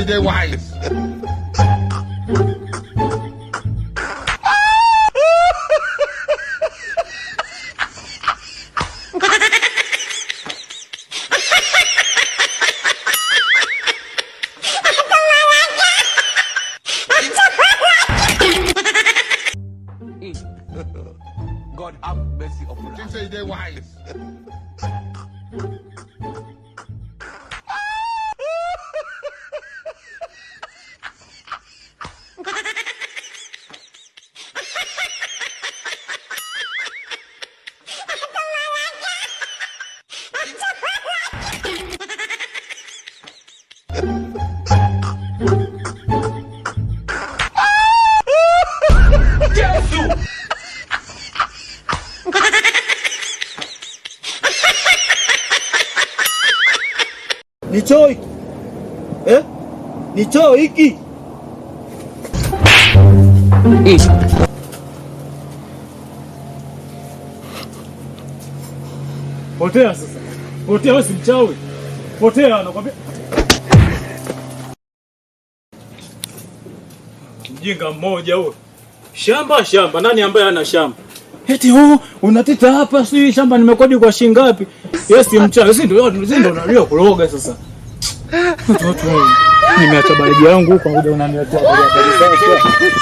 they wise. God have mercy upon us. Say they wise. Ni choo hiki. Ni choo hiki. Potea sasa. Potea wewe si mchawi. Potea nakwambia. Mjinga mmoja huyo. Shamba nani ambaye ana shamba? Eti unatita hapa si shamba nimekodi kwa shilingi ngapi? Yes mchawi. Sisi ndio unalio kuroga sasa. Nimeacha baridi yangu huko ngoja unaniletea baridi.